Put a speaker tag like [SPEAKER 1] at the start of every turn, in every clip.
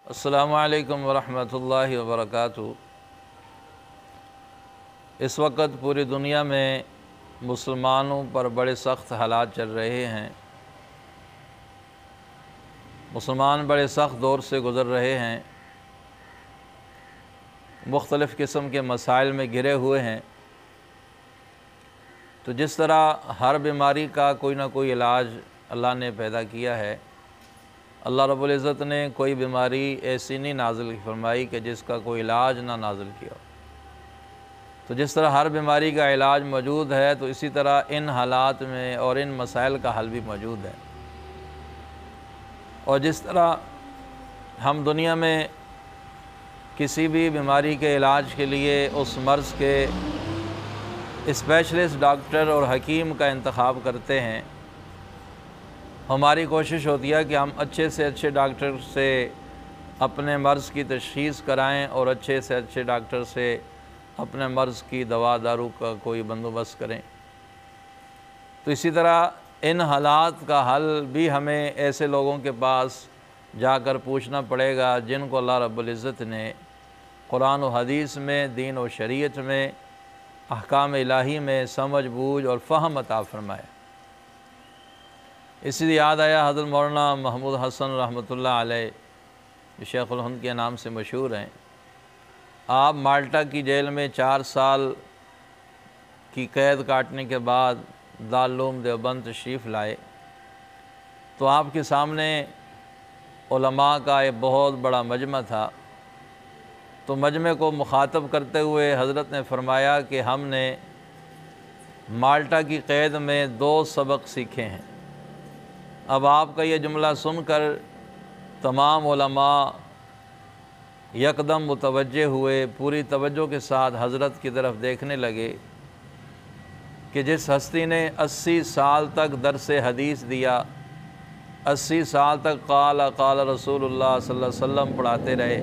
[SPEAKER 1] अस्सलामु अलैकुम वरहमतुल्लाहि वबरकातुहू। इस वक्त पूरी दुनिया में मुसलमानों पर बड़े सख्त हालात चल रहे हैं। मुसलमान बड़े सख्त दौर से गुज़र रहे हैं, मुख्तलिफ़ किस्म के मसाइल में घिरे हुए हैं। तो जिस तरह हर बीमारी का कोई ना कोई इलाज अल्लाह ने पैदा किया है, अल्लाह रब्बुल इज़्ज़त ने कोई बीमारी ऐसी नहीं नाज़िल फरमाई कि जिसका कोई इलाज ना नाज़िल किया। तो जिस तरह हर बीमारी का इलाज मौजूद है, तो इसी तरह इन हालात में और इन मसाइल का हल भी मौजूद है। और जिस तरह हम दुनिया में किसी भी बीमारी के इलाज के लिए उस मर्ज़ के स्पेशलिस्ट डॉक्टर और हकीम का इंतखाब करते हैं, हमारी कोशिश होती है कि हम अच्छे से अच्छे डॉक्टर से अपने मर्ज़ की तशख़ीस कराएं और अच्छे से अच्छे डॉक्टर से अपने मर्ज़ की दवा दारू का कोई बंदोबस्त करें। तो इसी तरह इन हालात का हल भी हमें ऐसे लोगों के पास जाकर पूछना पड़ेगा जिनको अल्लाह रब्बुल इज़्ज़त ने कुरान और हदीस में, दीन और शरीयत में, अहकाम इलाही में समझ बूझ और फ़हम अता फ़रमाया। इसलिए याद आया हज़रत मौलाना महमूद हसन रहमतुल्लाह अलैह, शेखुल हिंद के नाम से मशहूर हैं। आप माल्टा की जेल में 4 साल की कैद काटने के बाद दारुल उलूम देवबंद तशरीफ़ लाए, तो आपके सामने उलमा का एक बहुत बड़ा मजमा था। तो मजमे को मुखातब करते हुए हज़रत ने फ़रमाया कि हमने माल्टा की क़ैद में 2 सबक सीखे हैं। अब आपका ये जुमला सुनकर तमाम उलमा यकदम मुतवज्जे हुए, पूरी तवज्जो के साथ हज़रत की तरफ देखने लगे कि जिस हस्ती ने 80 साल तक दर्स हदीस दिया, 80 साल तक क़ाल क़ाल रसूलुल्लाह सल्लल्लाहु अलैहि वसल्लम पढ़ाते रहे,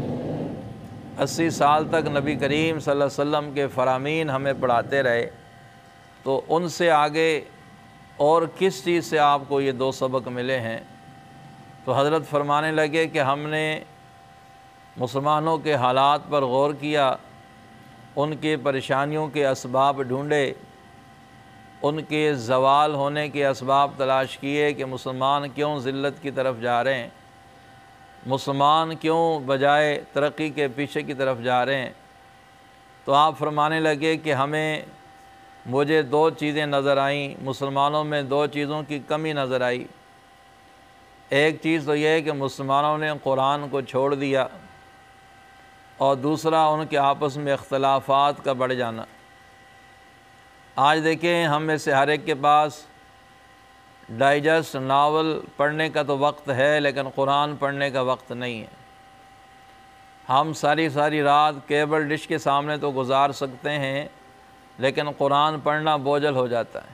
[SPEAKER 1] 80 साल तक नबी करीम सल्लल्लाहु अलैहि वसल्लम के फ़रामीन हमें पढ़ाते रहे, तो उनसे आगे और किस चीज़ से आपको ये 2 सबक मिले हैं? तो हज़रत फरमाने लगे कि हमने मुसलमानों के हालात पर गौर किया, उनके परेशानियों के असबाब ढूँढे, उनके ज़वाल होने के असबाब तलाश किए कि मुसलमान क्यों ज़िल्लत की तरफ जा रहे हैं, मुसलमान क्यों बजाय तरक्की के पीछे की तरफ जा रहे हैं। तो आप फरमाने लगे कि मुझे 2 चीज़ें नज़र आईं, मुसलमानों में 2 चीज़ों की कमी नज़र आई। एक चीज़ तो यह है कि मुसलमानों ने कुरान को छोड़ दिया, और दूसरा उनके आपस में इख्तलाफात का बढ़ जाना। आज देखें, हम में से हर एक के पास डाइजेस्ट नावल पढ़ने का तो वक्त है, लेकिन कुरान पढ़ने का वक्त नहीं है। हम सारी सारी रात केबल डिश के सामने तो गुजार सकते हैं, लेकिन कुरान पढ़ना बोझल हो जाता है।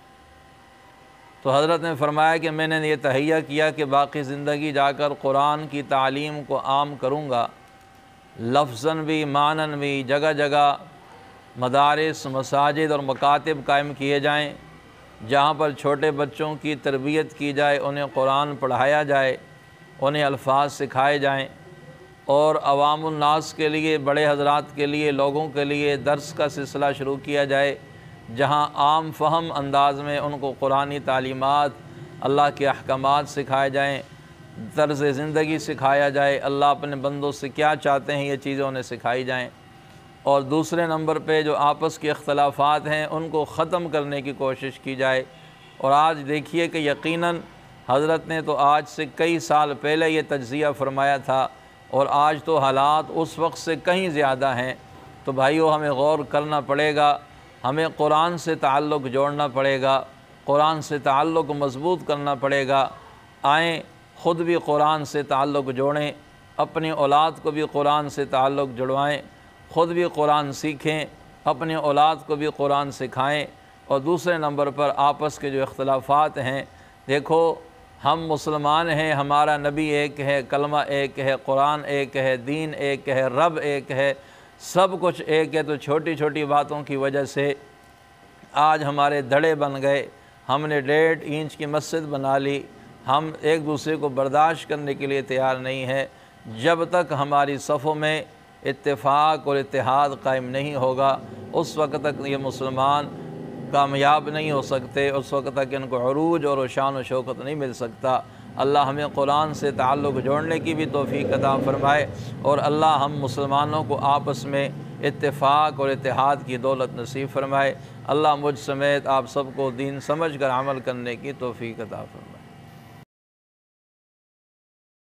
[SPEAKER 1] तो हज़रत ने फरमाया कि मैंने ये तहैया किया कि बाकी ज़िंदगी जाकर कुरान की तालीम को आम करूँगा, लफ्ज़न भी मानन भी, जगह जगह मदारिस, मसाजिद और मकातिब कायम किए जाएँ, जहाँ पर छोटे बच्चों की तरबियत की जाए, उन्हें कुरान पढ़ाया जाए, उन्हें अल्फाज सिखाए जाएँ, और अवामुन नास के लिए, बड़े हज़रात के लिए, लोगों के लिए दर्स का सिलसिला शुरू किया जाए, जहाँ आम फ़हम अंदाज में उनको कुरानी तालीमात, अल्लाह के अहकामात सिखाए जाएँ, तर्ज़ ज़िंदगी सिखाया जाए, अल्लाह अपने बंदों से क्या चाहते हैं ये चीज़ें उन्हें सिखाई जाएँ। और दूसरे नंबर पे जो आपस के इख्तलाफात हैं उनको ख़त्म करने की कोशिश की जाए। और आज देखिए कि यकीनन हज़रत ने तो आज से कई साल पहले ये तज्ज़िया फ़रमाया था, और आज तो हालात उस वक्त से कहीं ज़्यादा हैं। तो भाइयों, हमें गौर करना पड़ेगा, हमें कुरान से ताल्लुक़ जोड़ना पड़ेगा, कुरान से ताल्लुक़ मज़बूत करना पड़ेगा। आएँ ख़ुद भी कुरान से ताल्लुक़ जोड़ें, अपनी औलाद को भी कुरान से ताल्लुक़ जुड़वाएँ, ख़ुद भी कुरान सीखें, अपने औलाद को भी कुरान सिखाएँ। और दूसरे नंबर पर आपस के जो इख्तलाफात हैं, देखो हम मुसलमान हैं, हमारा नबी एक है, कलमा एक है, कुरान एक है, दीन एक है, रब एक है, सब कुछ एक है। तो छोटी छोटी बातों की वजह से आज हमारे धड़े बन गए, हमने 1.5 इंच की मस्जिद बना ली, हम एक दूसरे को बर्दाश्त करने के लिए तैयार नहीं है। जब तक हमारी सफ़ों में इत्तेफाक और इत्तेहाद कायम नहीं होगा उस वक्त तक ये मुसलमान कामयाब नहीं हो सकते, उस वक्त तक इनको अरूज और शान व शौकत नहीं मिल सकता। अल्लाह हमें कुरान से ताल्लुक़ जोड़ने की भी तौफ़ीक़ अता फ़रमाए और अल्लाह हम मुसलमानों को आपस में इत्तेफाक और इत्तेहाद की दौलत नसीब फ़रमाए। अल्लाह मुझ समेत आप सबको दीन समझ कर अमल करने की तौफ़ीक़ अता फ़रमाए।